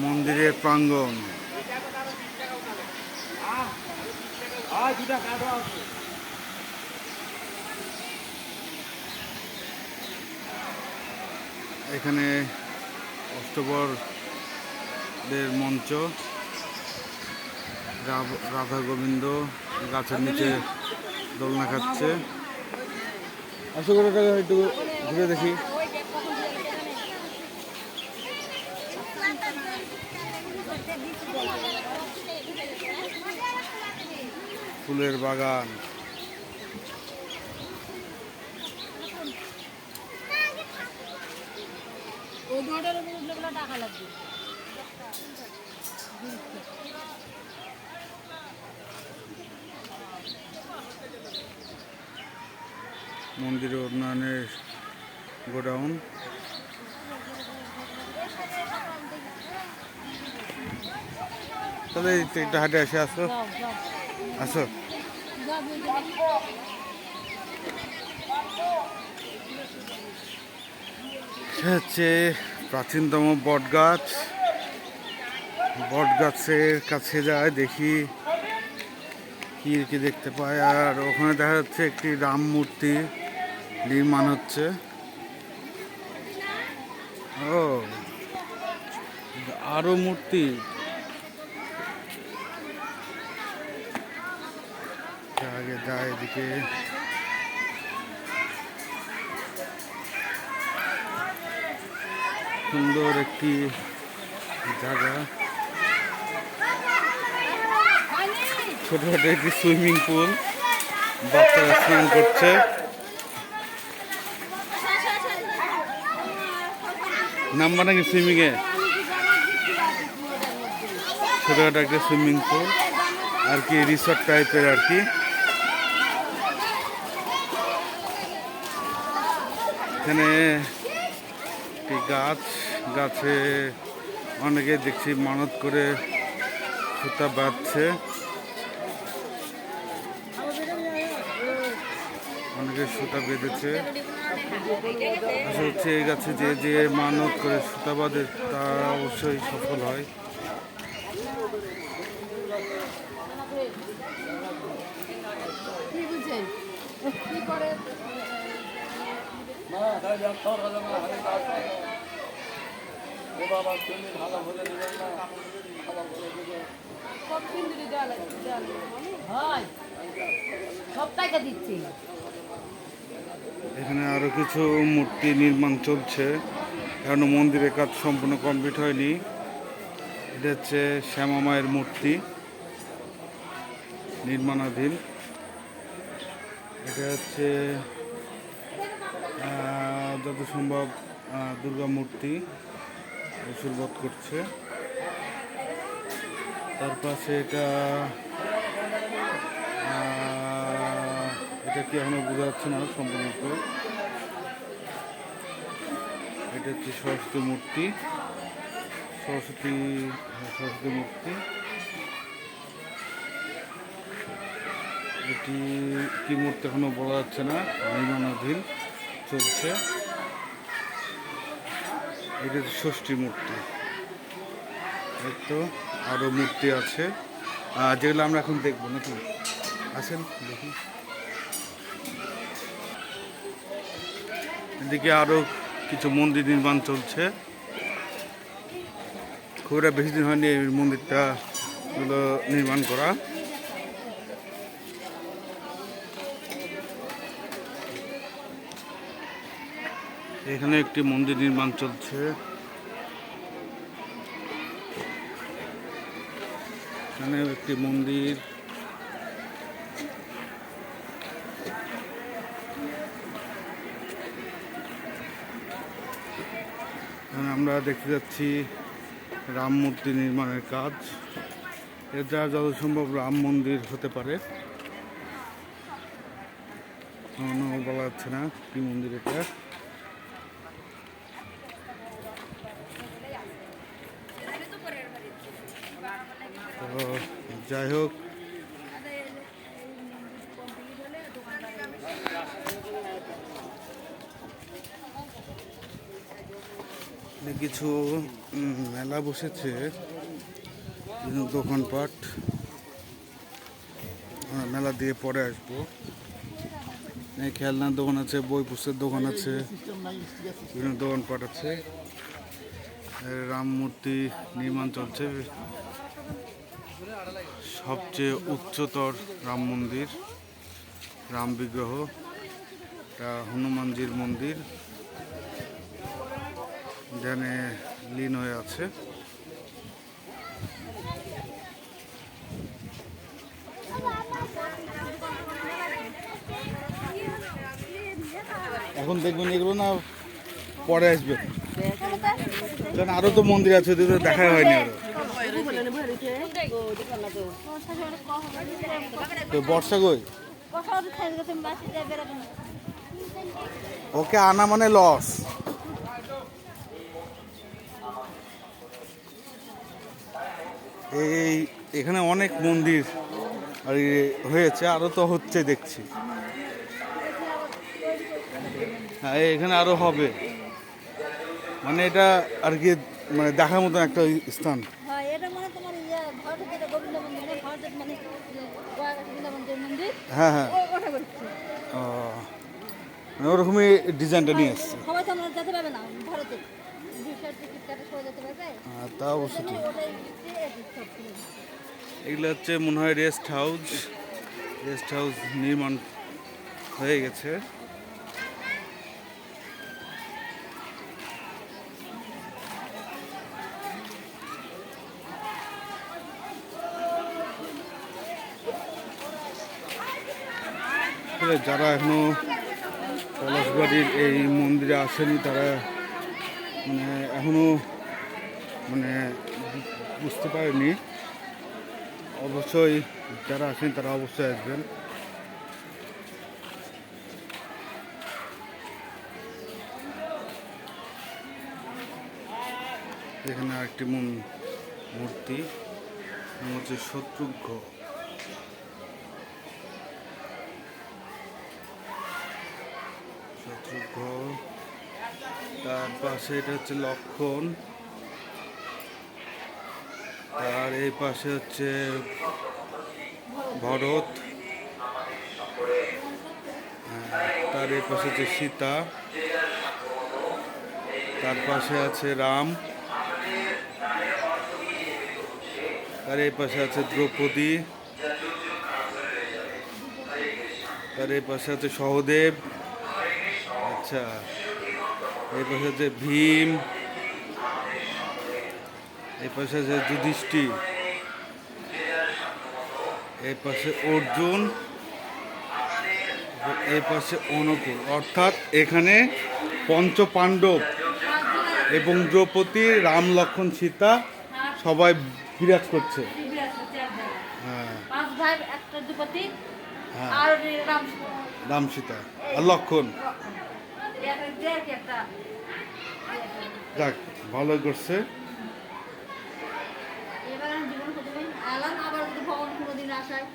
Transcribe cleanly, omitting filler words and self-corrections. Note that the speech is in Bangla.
মন্দিরের প্রাঙ্গণ। এখানে অষ্টবরদের মঞ্চ, রাধা গোবিন্দ গাছের নিচে দোলনা খাচ্ছে। আশা করি একটু ঘুরে দেখি। ফুলের বাগান, মন্দিরের উন্নয়নের গোডাউন। তাহলে একটা হাটে এসে আসো আসো। হচ্ছে প্রাচীনতম বটগাছ। বটগাছের কাছে যায়, দেখি কি কি দেখতে পাই। আর ওখানে দেখা যাচ্ছে একটি রাম মূর্তি নির্মাণ হচ্ছে। ও, আরো মূর্তি। আগে যায় এদিকে। সুন্দর একটি জায়গা, ছোটখাটো একটি সুইমিং পুল, বাচ্চারা স্নান করছে। নামবা নাকি সুইমিং এ? ছোটখাটো একটা সুইমিং পুল আর কি, রিসর্ট টাইপের আর কি। এখানে একটি গাছ, গাছে অনেকে দেখছি মানত করে সুতা বাঁধছে। অনেকে সুতা বেঁধেছে। আশা হচ্ছে এই গাছে যে যে মানত করে সুতা বাঁধে তা অবশ্যই সফল হয়। এখানে আরো কিছু মূর্তি নির্মাণ চলছে, এখনো মন্দিরের কাজ সম্পূর্ণ কমপ্লিট হয়নি। এটা হচ্ছে শ্যামা মায়ের মূর্তি, নির্মাণাধীন। এটা হচ্ছে যত সম্ভব দুর্গা মূর্তি, অসুর বধ করছে। তার পাশে এটা কি এখনো বোঝা যাচ্ছে না সম্পূর্ণ। এটা হচ্ছে সরস্বতী মূর্তি, সরস্বতী মূর্তি। এটি কি মূর্তি এখনো বলা যাচ্ছে না, নির্মাণাধীন চলছে। এটা হচ্ছে ষষ্ঠী মূর্তি। এই তো আরো মূর্তি আছে যেগুলো আমরা এখন দেখবো নাকি। আসেন দেখি। এদিকে আরো কিছু মন্দির নির্মাণ চলছে। খুব একটা বেশি দিন হয়নি এই মন্দিরটা নির্মাণ করা। এখানে একটি মন্দির নির্মাণ চলছে। এখানে একটি মন্দির। আমরা দেখতে যাচ্ছি রাম মূর্তি নির্মাণের কাজ। এটা যত সম্ভব রাম মন্দির হতে পারে, বলা যাচ্ছে না কি মন্দির এটা। তো যাই হোক, কিছু মেলা বসেছে, কিছু দোকানপাট। মেলা দিয়ে পরে আসবো। এই খেলনার দোকান আছে, বই পুস্তকের দোকান আছে, বিভিন্ন দোকানপাট আছে। রাম মূর্তি নির্মাণ চলছে, সবচেয়ে উচ্চতর রাম মন্দির, রাম বিগ্রহ। এটা হনুমানজির মন্দির, ধ্যানে লীন হয়ে আছে। এখন দেখবেন এগুলো না, পরে আসবে, কারণ আরো তো মন্দির আছে, ওদের তো দেখাই হয়নি আরো। তো বর্ষা কই, ওকে আনা মানে লস। এই এখানে অনেক মন্দির আর হয়েছে, আরো তো হচ্ছে দেখছি। হ্যাঁ, এখানে আরো হবে, মানে এটা আর কি, মানে দেখার মতন একটা স্থান। হ্যাঁ হ্যাঁ, ও, মানে ওরকমই ডিজাইনটা নিয়ে এসছে। তা অবশ্য ঠিক। এগুলো হচ্ছে মনে হয় রেস্ট হাউস। রেস্ট হাউস নির্মাণ হয়ে গেছে। যারা এখনো পলাশবাড়ির এই মন্দিরে আসেনি, তারা মানে এখনো মানে বুঝতে পারেনি। অবশ্যই যারা আসেন তারা অবশ্যই আসবেন। এখানে আরেকটি মূর্তি, হচ্ছে শত্রুঘ্ন। তার পাশে এটা হচ্ছে লক্ষণ, আর এই পাশে হচ্ছে ভরত, তার এই পাশে হচ্ছে সীতা, তার পাশে আছে রাম, তার এই পাশে আছে দ্রৌপদী, তার এই পাশে আছে সহদেব, আচ্ছা, এই পাশে আছে ভীম, এই পাশে আছে যুধিষ্ঠির, এই পাশে অর্জুন, এই পাশে অনুকূল। অর্থাৎ এখানে পঞ্চ পাণ্ডব এবং দ্রৌপদী, রাম লক্ষ্মণ সীতা সবাই বিরাজ করছে। হ্যাঁ, রাম সীতা আর লক্ষ্মণ। যাক, ভালোই করছে। এবার জীবন প্রথমে আলাম, আবার যদি ভগবান কোনোদিন আসায়